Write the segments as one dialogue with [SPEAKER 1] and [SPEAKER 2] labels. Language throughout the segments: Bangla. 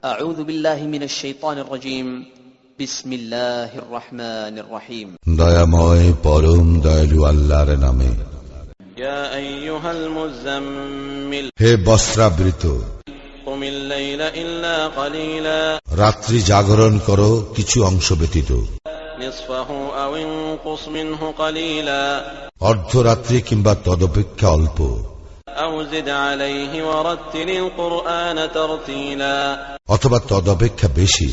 [SPEAKER 1] أعوذ بالله من الشيطان الرجيم بسم الله الرحمن الرحيم
[SPEAKER 2] দয়াময় পরম দয়ালু আল্লাহর নামে।
[SPEAKER 3] يا أيها المزمل
[SPEAKER 2] হে বস্ত্রাবৃত,
[SPEAKER 3] قم الليل إلا قليلا
[SPEAKER 2] রাত্রি জাগরণ করো কিছু অংশ ব্যতীত,
[SPEAKER 3] نصفه أو انقص منه قليلا
[SPEAKER 2] অর্ধরাত্রি কিংবা তদপেক্ষা অল্প,
[SPEAKER 3] أو زد عليه ورتل القرآن ترتيلا
[SPEAKER 2] অথবা তদপেক্ষা বেশি,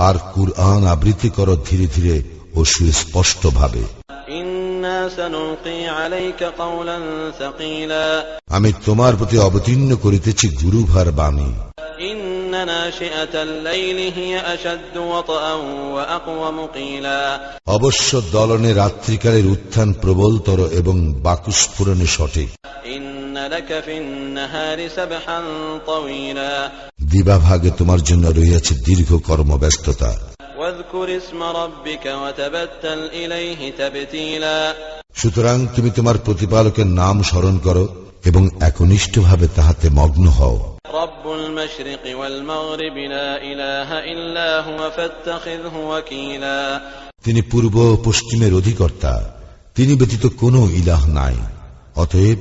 [SPEAKER 2] আর কুরআন আবৃত্তি করো ধীরে ধীরে ও সুস্পষ্ট ভাবে।
[SPEAKER 3] إنا سنلقي عليك قولا ثقيلا
[SPEAKER 2] আমি তোমার প্রতি অবতীর্ণ করিতেছি গুরুভার বাণী।
[SPEAKER 3] إن ناشئة الليل هي أشد وطئا وأقوم قيلا
[SPEAKER 2] অবশ্য দলনে রাত্রিকালের উত্থান প্রবলতর এবং বাকুস্ফুরণে সঠিক।
[SPEAKER 3] إن لك في النهار سبحا طويلا
[SPEAKER 2] দিবাভাগে তোমার জন্য রইয়াছে দীর্ঘ কর্মব্যস্ততা।
[SPEAKER 3] واذكر اسم ربك وتبتل إليه تبتيلا
[SPEAKER 2] সুতরাং তুমি তোমার প্রতিপালকের নাম স্মরণ করো এবং একনিষ্ঠভাবে তাহাতে মগ্ন হও।
[SPEAKER 3] رب المشرق والمغرب لا إله إلا هو فاتخذه وكيلا
[SPEAKER 2] তিনি পূর্ব ও পশ্চিমের অধিকর্তা, তিনি ব্যতীত কোনো ইলাহ নাই, অতএব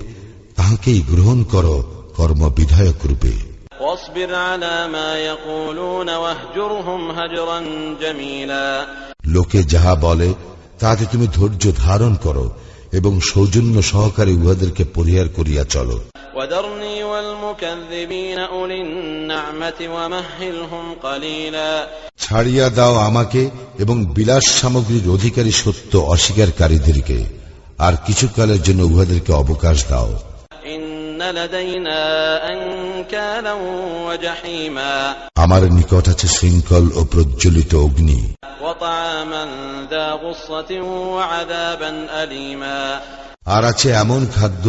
[SPEAKER 2] তাহাকেই গ্রহণ করো কর্মবিধায়ক রূপে।
[SPEAKER 3] واصبر على ما يقولون واهجرهم هجرا جميلا
[SPEAKER 2] লোকে যাহা বলে তাতে তুমি ধৈর্য ধারণ করো এবং সৌজন্য সহকারে উহাদেরকে পরিহার করিয়া চলো।
[SPEAKER 3] وذرني والمكذبين أولي النعمة ومهلهم قليلا
[SPEAKER 2] ছাড়িয়া দাও আমাকে এবং বিলাস সামগ্রীর অধিকারী সত্য অস্বীকারীদেরকে, আর কিছুকালের জন্য উহাদেরকে অবকাশ দাও।
[SPEAKER 3] إن لدينا أنكالا وجحيما
[SPEAKER 2] আমার নিকট আছে শৃঙ্খল ও প্রজ্বলিত অগ্নি,
[SPEAKER 3] وطعاما ذا غصة وعذابا أليما
[SPEAKER 2] আর আছে এমন খাদ্য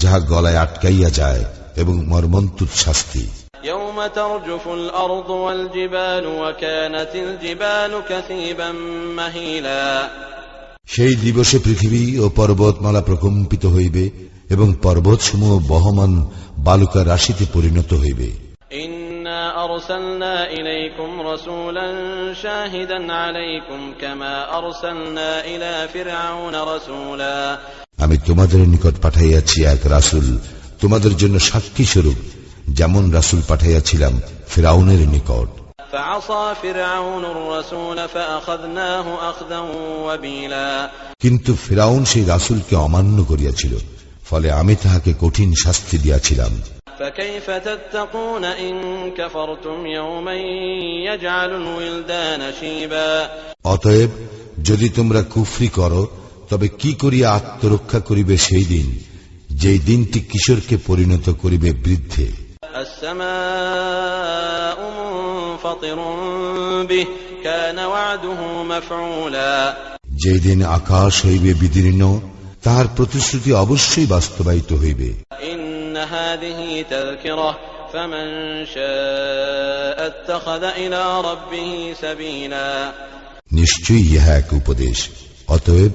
[SPEAKER 2] যাহা গলায় আটকাইয়া যায় এবং মর্মন্তুদ শাস্তি।
[SPEAKER 3] يوم ترجف الأرض والجبال وكانت الجبال كثيبا مهيلا
[SPEAKER 2] সেই দিবসে পৃথিবী ও পর্বতমালা প্রকম্পিত হইবে এবং পর্বতসমূহ বহমান বালুকা রাশিতে পরিণত হইবে।
[SPEAKER 3] إنا أرسلنا إليكم رسولا شاهدا عليكم كما أرسلنا إلى فرعون رسولا
[SPEAKER 2] আমি তোমাদের নিকট পাঠাইয়াছি এক রাসূল তোমাদের জন্য সাক্ষী স্বরূপ, যেমন রাসূল পাঠাইয়াছিলাম ফিরআউনের নিকট।
[SPEAKER 3] فعصى فرعون الرسول فأخذناه أخذا وبيلا
[SPEAKER 2] কিন্তু ফিরআউন সেই রাসূলকে অমান্য করিয়াছিল, ফলে আমি তাহাকে কঠিন শাস্তি দিয়াছিলাম।
[SPEAKER 3] فكيف تتقون إن كفرتم يوما يجعل الولدان شيبا
[SPEAKER 2] অতএব যদি তোমরা কুফরি করো তবে কি করিয়া আত্মরক্ষা করিবে সেই দিন, যেই দিনটি কিশোরকে পরিণত করিবে বৃদ্ধে।
[SPEAKER 3] السماء منفطر به كان وعده مفعولا
[SPEAKER 2] যেই দিন আকাশ হইবে বিদীর্ণ, তাহার প্রতিশ্রুতি অবশ্যই বাস্তবায়িত হইবে।
[SPEAKER 3] إن هذه تذكرة فمن شاء اتخذ إلى ربه سبيلا
[SPEAKER 2] নিশ্চয়ই ইহা এক উপদেশ, অতএব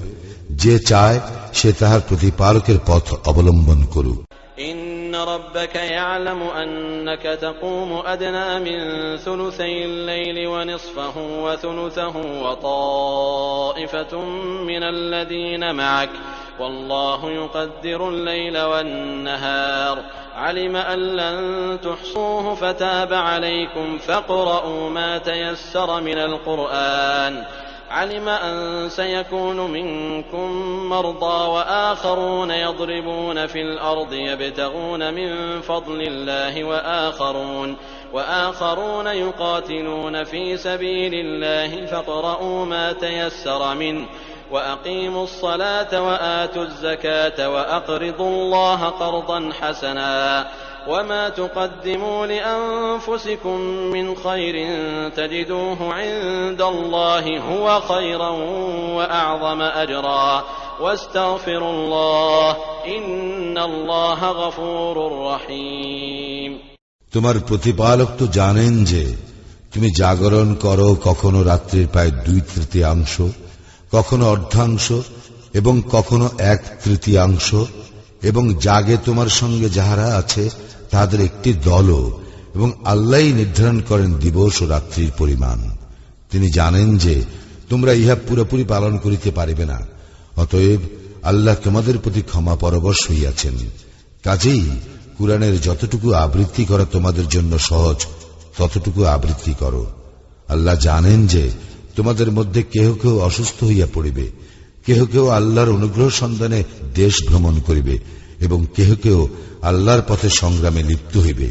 [SPEAKER 2] যে চায় সে তাহার প্রতিপালকের পথ অবলম্বন করুক।
[SPEAKER 3] إن ربك يعلم أنك تقوم أدنى من ثلثي الليل ونصفه وثلثه وطائفة من الذين معك والله يقدر الليل والنهار علم أن لن تحصوه فتاب عليكم فاقرؤوا ما تيسر من القرآن علم أن سيكون منكم مرضى وآخرون يضربون في الأرض يبتغون من فضل الله وآخرون يقاتلون في سبيل الله فاقرؤوا ما تيسر منه وأقيموا الصلاة وآتوا الزكاة وأقرضوا الله قرضا حسنا وما تقدموا لأنفسكم من خير تجدوه عند الله هو خيرا وأعظم أجرا واستغفروا الله إن الله غفور رحيم
[SPEAKER 2] তোমার প্রতিপালক তো জানেন যে তুমি জাগরণ করো কখনো রাত্রির প্রায় 2/3 কখনো অর্ধাংশ এবং কখনো 1/3, এবং জাগে তোমার সঙ্গে যাহারা আছে তাদের একটি দলও, এবং আল্লাহই নির্ধারণ করেন দিবস ও রাত্রির পরিমাণ। তিনি জানেন যে তোমরা ইহা পুরোপুরি পালন করিতে পারিবে না, অতএব আল্লাহ তোমাদের প্রতি ক্ষমা পরবশ হইয়াছেন। কাজেই কুরআনের যতটুকু আবৃত্তি করা তোমাদের জন্য সহজ ততটুকু আবৃত্তি করো। আল্লাহ জানেন যে তোমাদের মধ্যে কেহ কেউ অসুস্থ হইয়া পড়িবে, কেহ কেউ আল্লাহর অনুগ্রহ সন্ধানে দেশ ভ্রমণ করিবে এবং কেহ কেউ আল্লাহর পথে সংগ্রামে লিপ্ত হইবে।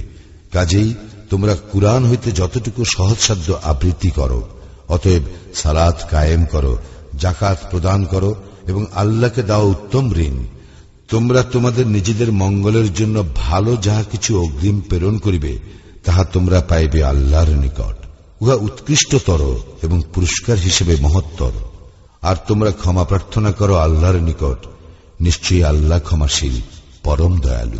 [SPEAKER 2] কাজেই তোমরা কুরআন হইতে যতটুকু সহজসাধ্য আবৃত্তি করো। অতএব সালাত কায়েম করো, যাকাত প্রদান করো এবং আল্লাহকে দাও উত্তম ঋণ। তোমরা তোমাদের নিজেদের মঙ্গলের জন্য ভালো যাহা কিছু অগ্রিম প্রেরণ করিবে তাহা তোমরা পাইবে আল্লাহর নিকট। উহা উৎকৃষ্টতর এবং পুরস্কার হিসেবে মহত্তর। আর তোমরা ক্ষমা প্রার্থনা করো আল্লাহর নিকট, নিশ্চয়ই আল্লাহ ক্ষমাশীল, পরম দয়ালু।